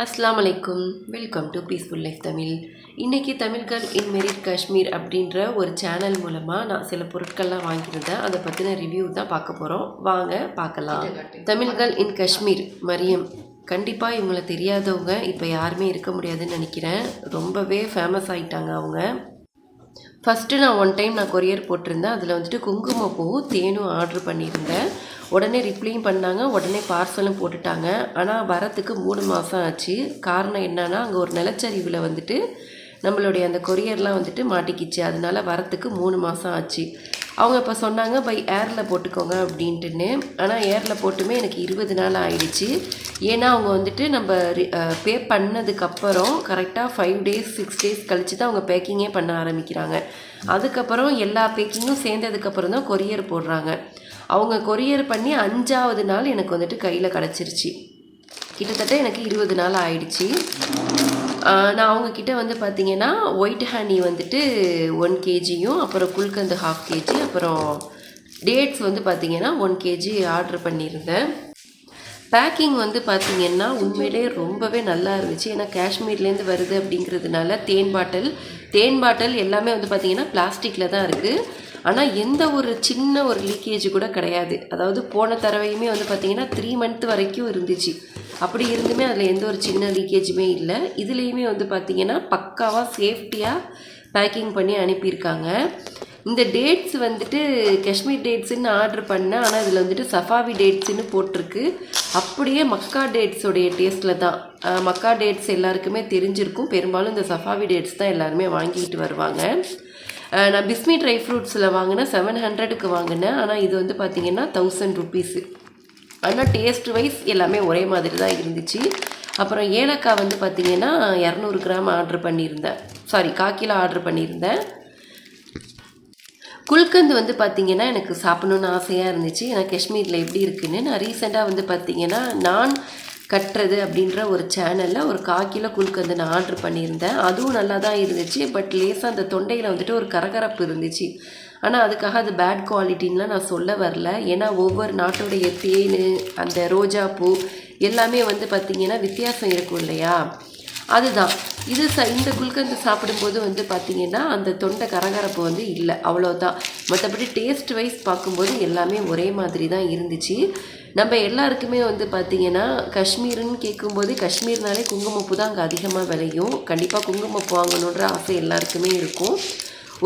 அஸ்ஸலாமு அலைக்கும். Welcome to peaceful life Tamil. இன்றைக்கி தமிழ்கள் இன் மெரிட் காஷ்மீர் அப்படின்ற ஒரு சேனல் மூலமாக நான் சில பொருட்கள்லாம் வாங்கியிருந்தேன். அதை பற்றின ரிவ்யூ தான் பார்க்க போகிறோம். வாங்க பார்க்கலாம். தமிழ்கள் இன் காஷ்மீர் மரியம். கண்டிப்பாக இவங்களை தெரியாதவங்க இப்போ யாருமே இருக்க முடியாதுன்னு நினைக்கிறேன். ரொம்பவே ஃபேமஸ் ஆகிட்டாங்க அவங்க. ஃபஸ்ட்டு நான் டைம் கொரியர் போட்டிருந்தேன். அதில் வந்துட்டு குங்குமப்பூவும் தேனும் ஆர்டர் பண்ணியிருந்தேன். உடனே ரிப்ளையும் பண்ணாங்க, உடனே பார்சலும் போட்டுட்டாங்க. ஆனால் வரத்துக்கு 3 மாதம் ஆச்சு. காரணம் என்னன்னா, அங்கே ஒரு நிலச்சரிவில் வந்துட்டு நம்மளுடைய அந்த கொரியர்லாம் வந்துட்டு மாட்டிக்கிச்சு. அதனால வரத்துக்கு 3 மாதம் ஆச்சு. அவங்க இப்போ சொன்னாங்க பை ஏரில் போட்டுக்கோங்க அப்படின்ட்டுன்னு. ஆனால் ஏரில் போட்டுமே எனக்கு 20 நாள் ஆயிடுச்சு. ஏன்னா அவங்க வந்துட்டு நம்ம பே பண்ணதுக்கப்புறம் கரெக்டாக 5 டேஸ் 6 டேஸ் கழித்து தான் அவங்க பேக்கிங்கே பண்ண ஆரம்பிக்கிறாங்க. அதுக்கப்புறம் எல்லா பேக்கிங்கும் சேர்ந்ததுக்கப்புறம் தான் கொரியர் போடுறாங்க. அவங்க கொரியர் பண்ணி 5ஆவது நாள் எனக்கு வந்துட்டு கையில் கிடச்சிருச்சு. கிட்டத்தட்ட எனக்கு 20 நாள் ஆயிடுச்சு. நான் அவங்கக்கிட்ட வந்து பார்த்திங்கன்னா ஒயிட் ஹனி வந்துட்டு 1 kgயும், அப்புறம் குல்கந்து 1/2 kg, அப்புறம் டேட்ஸ் வந்து பார்த்திங்கன்னா 1 kg ஆர்டர் பண்ணியிருந்தேன். பேக்கிங் வந்து பார்த்திங்கன்னா உண்மையிலே ரொம்பவே நல்லா இருந்துச்சு. ஏன்னா காஷ்மீர்லேருந்து வருது அப்படிங்கிறதுனால தேன் பாட்டில் எல்லாமே வந்து பார்த்திங்கன்னா பிளாஸ்டிக்கில் தான் இருக்குது. ஆனால் எந்த ஒரு சின்ன ஒரு லீக்கேஜ் கூட கிடையாது. அதாவது போன தடவையுமே வந்து பார்த்திங்கன்னா 3 month வரைக்கும் இருந்துச்சு. அப்படி இருந்துமே அதில் எந்த ஒரு சின்ன லீக்கேஜுமே இல்லை. இதுலேயுமே வந்து பார்த்திங்கன்னா பக்காவாக சேஃப்டியாக பேக்கிங் பண்ணி அனுப்பியிருக்காங்க. இந்த டேட்ஸ் வந்துட்டு காஷ்மீர் டேட்ஸுன்னு ஆர்டர் பண்ணேன். ஆனால் இதில் வந்துட்டு சஃபாவி டேட்ஸுன்னு போட்டிருக்கு. அப்படியே மக்கா டேட்ஸோடைய டேஸ்ட்டில் தான். மக்கா டேட்ஸ் எல்லாருக்குமே தெரிஞ்சிருக்கும். பெரும்பாலும் இந்த சஃபாவி டேட்ஸ் தான் எல்லாருமே வாங்கிட்டு வருவாங்க. நான் பிஸ்மி ட்ரை ஃப்ரூட்ஸில் வாங்கினேன், 700க்கு வாங்கினேன். ஆனால் இது வந்து பார்த்திங்கன்னா 1000 rupees. ஆனால் டேஸ்ட் வைஸ் எல்லாமே ஒரே மாதிரி தான் இருந்துச்சு. அப்புறம் ஏலக்காய் வந்து பார்த்திங்கன்னா 200 கிராம் ஆர்டர் பண்ணியிருந்தேன். 1/4 கிலோ ஆர்டர் பண்ணியிருந்தேன். குல்கந்து வந்து பார்த்திங்கன்னா எனக்கு சாப்பிட்ணுன்னு ஆசையாக இருந்துச்சு. ஏன்னா காஷ்மீரில் எப்படி இருக்குன்னு நான் ரீசெண்டாக வந்து பார்த்திங்கன்னா நான் கட்டுறது அப்படின்ற ஒரு சேனலில் ஒரு 1/4 கிலோ குல்கந்து நான் ஆர்டர் பண்ணியிருந்தேன். அதுவும் நல்லா தான் இருந்துச்சு. பட் லேசாக அந்த தொண்டையில் வந்துட்டு ஒரு கரகரப்பு இருந்துச்சு. ஆனால் அதுக்காக அது பேட் குவாலிட்டின்லாம் நான் சொல்ல வரல. ஏன்னா ஒவ்வொரு நாட்டுடைய தேன், அந்த ரோஜாப்பூ எல்லாமே வந்து பார்த்திங்கன்னா வித்தியாசம் இருக்கும் இல்லையா, அதுதான். இந்த குல்கந்து சாப்பிடும்போது வந்து பார்த்திங்கன்னா அந்த தொண்டை கரகரப்பு வந்து இல்லை, அவ்வளோதான். மற்றபடி டேஸ்ட் வைஸ் பார்க்கும்போது எல்லாமே ஒரே மாதிரி தான் இருந்துச்சு. நம்ம எல்லாருக்குமே வந்து பார்த்திங்கன்னா காஷ்மீர்னு கேட்கும்போது காஷ்மீர்னாலே குங்குமப்பூ தான் அங்கே அதிகமாக விளையும். கண்டிப்பாக குங்குமப்பூ வாங்கணுன்ற ஆசை எல்லாருக்குமே இருக்கும்.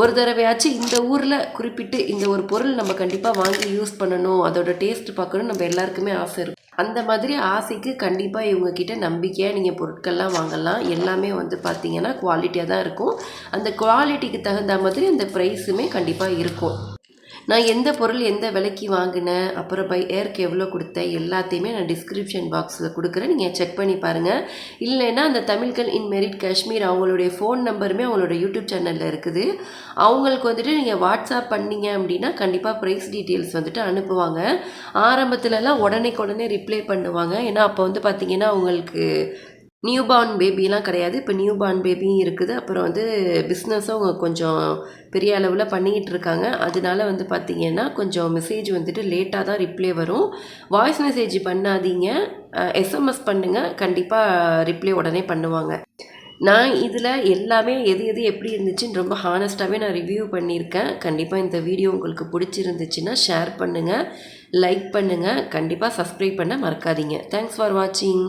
ஒரு தடவையாச்சும் இந்த ஊரில் குறிப்பிட்டு இந்த ஒரு பொருள் நம்ம கண்டிப்பாக வாங்கி யூஸ் பண்ணணும், அதோட டேஸ்ட் பார்க்கணும், நம்ம எல்லாருக்குமே ஆசை இருக்கும். அந்த மாதிரி ஆசைக்கு கண்டிப்பாக இவங்கக்கிட்ட நம்பிக்கையாக நீங்கள் பொருட்கள்லாம் வாங்கலாம். எல்லாமே வந்து பார்த்திங்கன்னா குவாலிட்டியாக தான் இருக்கும். அந்த குவாலிட்டிக்கு தகுந்த மாதிரி அந்த ப்ரைஸுமே கண்டிப்பாக இருக்கும். நான் எந்த பொருள் எந்த விலைக்கு வாங்கினேன், அப்புறம் பை ஏருக்கு எவ்வளோ கொடுத்தேன், எல்லாத்தையுமே நான் டிஸ்கிரிப்ஷன் பாக்ஸில் கொடுக்குறேன். நீங்கள் செக் பண்ணி பாருங்கள். இல்லைன்னா அந்த தமிழ்கள் இன் மெரிட் காஷ்மீர் அவங்களுடைய ஃபோன் நம்பருமே அவங்களோட யூடியூப் சேனலில் இருக்குது. அவங்களுக்கு வந்துட்டு நீங்கள் வாட்ஸ்அப் பண்ணிங்க அப்படின்னா கண்டிப்பாக ப்ரைஸ் டீட்டெயில்ஸ் வந்துட்டு அனுப்புவாங்க. ஆரம்பத்துலலாம் உடனே ரிப்ளை பண்ணுவாங்க. ஏன்னா அப்போ வந்து பார்த்திங்கன்னா அவங்களுக்கு நியூ பார்ன் பேபிலாம் கிடையாது. இப்போ நியூ பார்ன் பேபியும் இருக்குது. அப்புறம் வந்து பிஸ்னஸும் அவங்க கொஞ்சம் பெரிய அளவில் பண்ணிக்கிட்டு இருக்காங்க. அதனால வந்து பார்த்திங்கன்னா கொஞ்சம் மெசேஜ் வந்துட்டு லேட்டாக தான் ரிப்ளை வரும். வாய்ஸ் மெசேஜ் பண்ணாதீங்க, எஸ்எம்எஸ் பண்ணுங்கள். கண்டிப்பாக ரிப்ளை உடனே பண்ணுவாங்க. நான் இதில் எல்லாமே எது எப்படி இருந்துச்சுன்னு ரொம்ப ஹானஸ்ட்டாகவே நான் ரிவ்யூ பண்ணியிருக்கேன். கண்டிப்பாக இந்த வீடியோ உங்களுக்கு பிடிச்சிருந்துச்சுன்னா ஷேர் பண்ணுங்கள், லைக் பண்ணுங்கள், கண்டிப்பாக சப்ஸ்கிரைப் பண்ண மறக்காதீங்க. தேங்க்ஸ் ஃபார் வாட்சிங்.